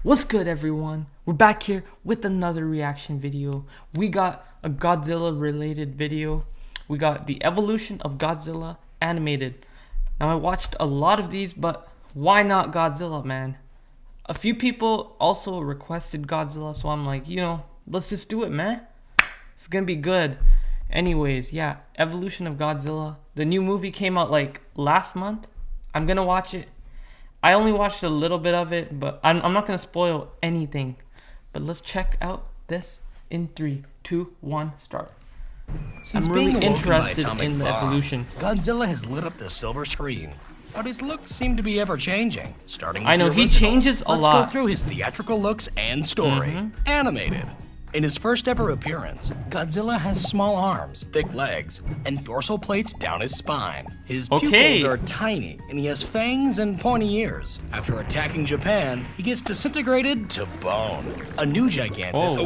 What's good, everyone? We're back here with another reaction video. We got a Godzilla related video. We got the evolution of Godzilla animated. Now I watched a lot of these, but why not Godzilla, man? A few people also requested Godzilla, so I'm like, let's just do it, man. It's gonna be good. Anyways, yeah, evolution of Godzilla. The new movie came out like last month. I'm gonna watch it. I only watched a little bit of it, but I'm not going to spoil anything. But let's check out this in 3, 2, 1, start. Since I'm being really interested by in the bombs, evolution. Godzilla has lit up the silver screen, but his looks seem to be ever changing. Starting with I know, the he original, changes a lot. Let's go through his theatrical looks and story. Animated. In his first ever appearance, Godzilla has small arms, thick legs, and dorsal plates down his spine. His pupils are tiny, and he has fangs and pointy ears. After attacking Japan, he gets disintegrated to bone. A new Gigantus,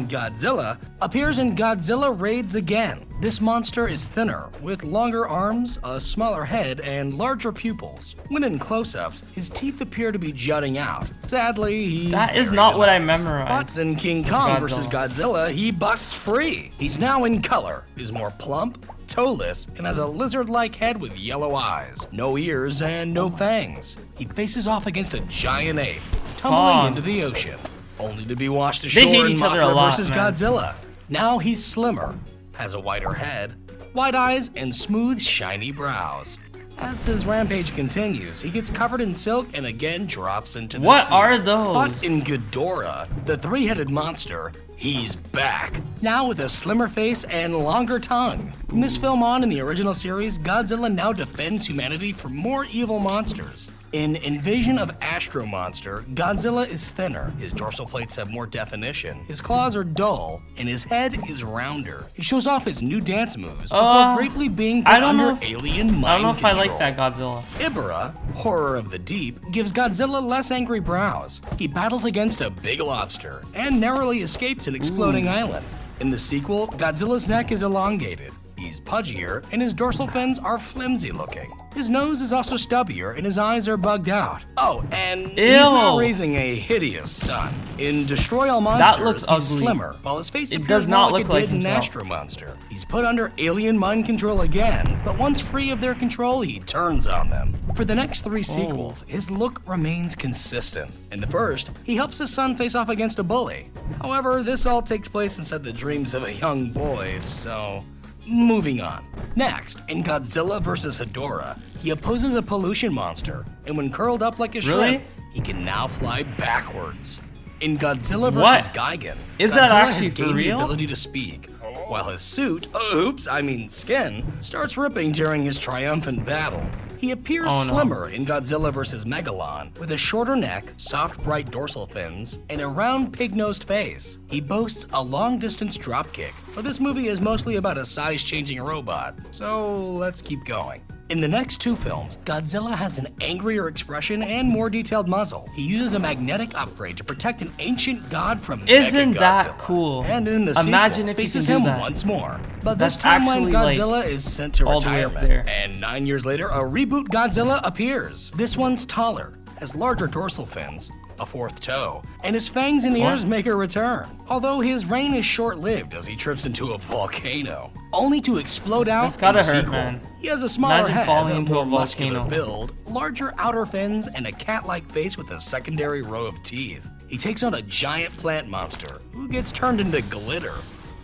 Godzilla, appears in Godzilla Raids Again. This monster is thinner, with longer arms, a smaller head, and larger pupils. When in close-ups, his teeth appear to be jutting out. Sadly, he's That is buried not what I alive. memorized. But in King Kong vs. Godzilla, he busts free. He's now in color, is more plump, toeless, and has a lizard-like head with yellow eyes, no ears, and no fangs. He faces off against a giant ape, tumbling into the ocean, only to be washed ashore in Mothra vs. Godzilla. Now he's slimmer, has a wider head, wide eyes, and smooth, shiny brows. As his rampage continues, he gets covered in silk and again drops into the sea. What are those? But in Ghidorah, the three-headed monster, he's back. Now with a slimmer face and longer tongue. From this film on in the original series, Godzilla now defends humanity from more evil monsters. In Invasion of Astro Monster, Godzilla is thinner, his dorsal plates have more definition, his claws are dull, and his head is rounder. He shows off his new dance moves before briefly being put under alien mind control. I don't know if I like that Godzilla. Ibara, Horror of the Deep, gives Godzilla less angry brows. He battles against a big lobster and narrowly escapes an exploding island. In the sequel, Godzilla's neck is elongated. He's pudgier, and his dorsal fins are flimsy looking. His nose is also stubbier, and his eyes are bugged out. Oh, and he's now raising a hideous son. In Destroy All Monsters, he's slimmer, while his face appears more like it did in Astro Monster. He's put under alien mind control again, but once free of their control, he turns on them. For the next 3 sequels, his look remains consistent. In the first, he helps his son face off against a bully. However, this all takes place inside the dreams of a young boy, so moving on. Next, in Godzilla vs. Hedorah, he opposes a pollution monster, and when curled up like a shrimp, he can now fly backwards. In Godzilla vs. Gigan, Godzilla has gained the ability to speak, while his suit, skin, starts ripping during his triumphant battle. He appears slimmer in Godzilla vs. Megalon, with a shorter neck, soft bright dorsal fins, and a round pig-nosed face. He boasts a long-distance dropkick, but this movie is mostly about a size-changing robot, so let's keep going. In the next 2 films, Godzilla has an angrier expression and more detailed muzzle. He uses a magnetic upgrade to protect an ancient god from Isn't that cool? And in the sequel, faces him once more. But this timeline Godzilla is sent to retirement. And 9 years later, a reboot Godzilla appears. This one's taller, has larger dorsal fins, a 4th toe, and his fangs and ears make a return. Although his reign is short-lived as he trips into a volcano, only to explode out in the sequel. He has a smaller head, a more muscular build, larger outer fins, and a cat-like face with a secondary row of teeth. He takes on a giant plant monster who gets turned into glitter.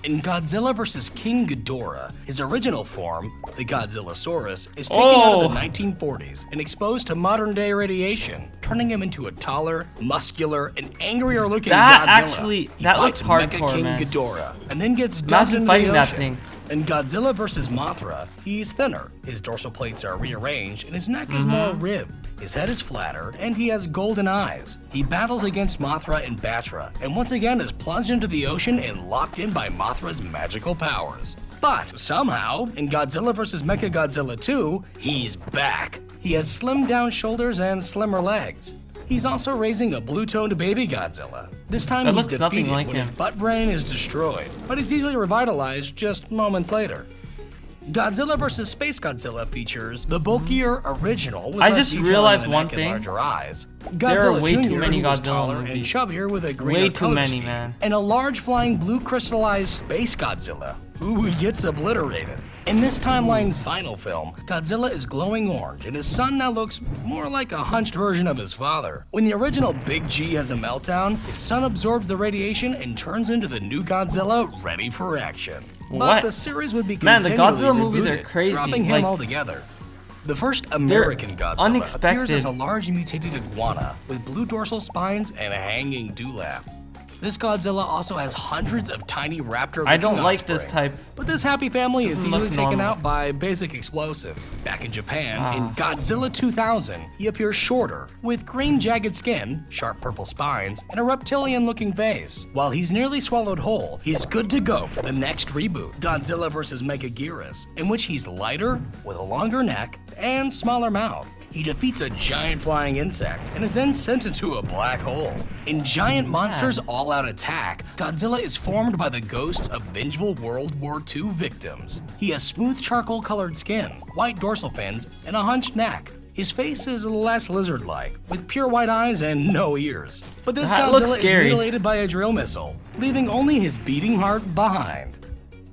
In Godzilla vs. King Ghidorah, his original form, the Godzillasaurus, is taken out of the 1940s and exposed to modern-day radiation, turning him into a taller, muscular, and angrier-looking Godzilla. That looks hardcore, King man. Ghidorah, and then gets dumped into the ocean. That In Godzilla vs. Mothra, he's thinner, his dorsal plates are rearranged, and his neck is more ribbed. His head is flatter, and he has golden eyes. He battles against Mothra and Batra, and once again is plunged into the ocean and locked in by Mothra's magical powers. But somehow, in Godzilla vs. Mechagodzilla 2, he's back. He has slimmed down shoulders and slimmer legs. He's also raising a blue-toned baby Godzilla. This time he's defeated when his butt brain is destroyed, but he's easily revitalized just moments later. Godzilla vs. Space Godzilla features the bulkier original with I less just detail realized in the one neck and thing. larger eyes. There are Godzilla way too Jr., many who was Godzilla taller and movies. chubbier with a greater Way too color many, scheme, man. and a large flying blue crystallized Space Godzilla, who gets obliterated. In this timeline's final film, Godzilla is glowing orange, and his son now looks more like a hunched version of his father. When the original Big G has a meltdown, his son absorbs the radiation and turns into the new Godzilla ready for action. But What? the series would be Man, the continually Godzilla movies are rebooted, crazy, dropping him like- altogether. The first American Godzilla unexpected. appears as a large mutated iguana with blue dorsal spines and a hanging dewlap. This Godzilla also has hundreds of tiny raptor-looking I don't like this offspring. type. But this happy family is Doesn't easily look taken normal. out by basic explosives. Back in Japan, in Ah. Godzilla 2000, he appears shorter, with green jagged skin, sharp purple spines, and a reptilian-looking face. While he's nearly swallowed whole, he's good to go for the next reboot, Godzilla vs. Megaguirus, in which he's lighter, with a longer neck, and smaller mouth. He defeats a giant flying insect and is then sent into a black hole. In Giant Monsters All-Out Attack, Godzilla is formed by the ghosts of vengeful World War II victims. He has smooth charcoal-colored skin, white dorsal fins, and a hunched neck. His face is less lizard-like, with pure white eyes and no ears. But this That looks Godzilla is scary. mutilated by a drill missile, leaving only his beating heart behind.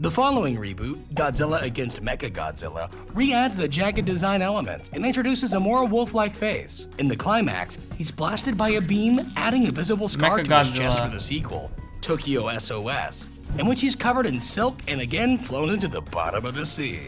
The following reboot, Godzilla against Mechagodzilla, re-adds the jagged design elements and introduces a more wolf-like face. In the climax, he's blasted by a beam, adding a visible scar to his chest Mechagodzilla. for the sequel, Tokyo SOS, in which he's covered in silk and again flown into the bottom of the sea.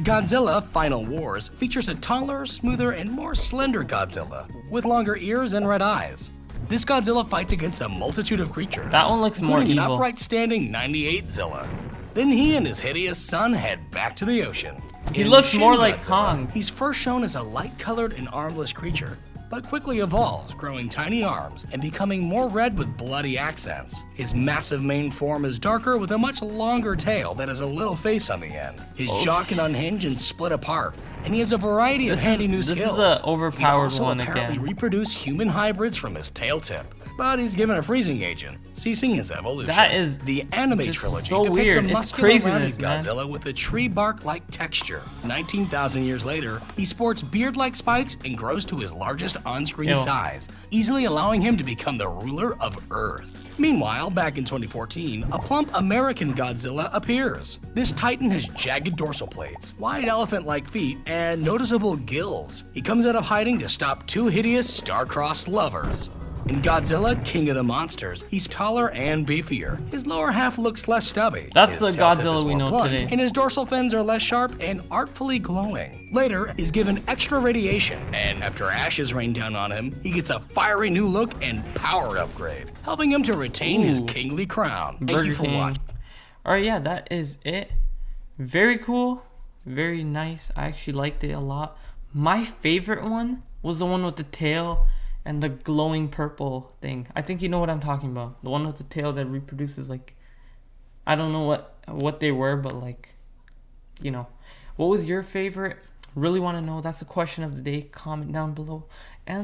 Godzilla Final Wars features a taller, smoother, and more slender Godzilla, with longer ears and red eyes. This Godzilla fights against a multitude of creatures, That one looks more including an evil. upright standing 98 Zilla. Then he and his hideous son head back to the ocean. He In looks Shin more like Godzilla, Kong. He's first shown as a light-colored and armless creature, but quickly evolves, growing tiny arms and becoming more red with bloody accents. His massive main form is darker with a much longer tail that has a little face on the end. His jaw can unhinge and split apart, and he has a variety of handy new skills. This is a overpowered he one also apparently again. reproduce human hybrids from his tail tip. But he's given a freezing agent, ceasing his evolution. That is the anime just trilogy so depicts weird. a It's muscular craziness, rounded man. Godzilla with a tree bark-like texture. 19,000 years later, he sports beard-like spikes and grows to his largest on-screen Ew. size, easily allowing him to become the ruler of Earth. Meanwhile, back in 2014, a plump American Godzilla appears. This titan has jagged dorsal plates, wide elephant-like feet, and noticeable gills. He comes out of hiding to stop two hideous star-crossed lovers. In Godzilla, King of the Monsters, he's taller and beefier. His lower half looks less stubby. That's His the tail tip Godzilla is we more know blunt, today. And his dorsal fins are less sharp and artfully glowing. Later, he's given extra radiation, and after ashes rain down on him, he gets a fiery new look and power upgrade, helping him to retain his Ooh. kingly crown. Thank Burger you for King. watching. Alright, yeah, that is it. Very cool. Very nice. I actually liked it a lot. My favorite one was the one with the tail and the glowing purple thing. I think you know what I'm talking about. The one with the tail that reproduces, like, I don't know what they were, but like, you know. What was your favorite? Really want to know. That's the question of the day. Comment down below. And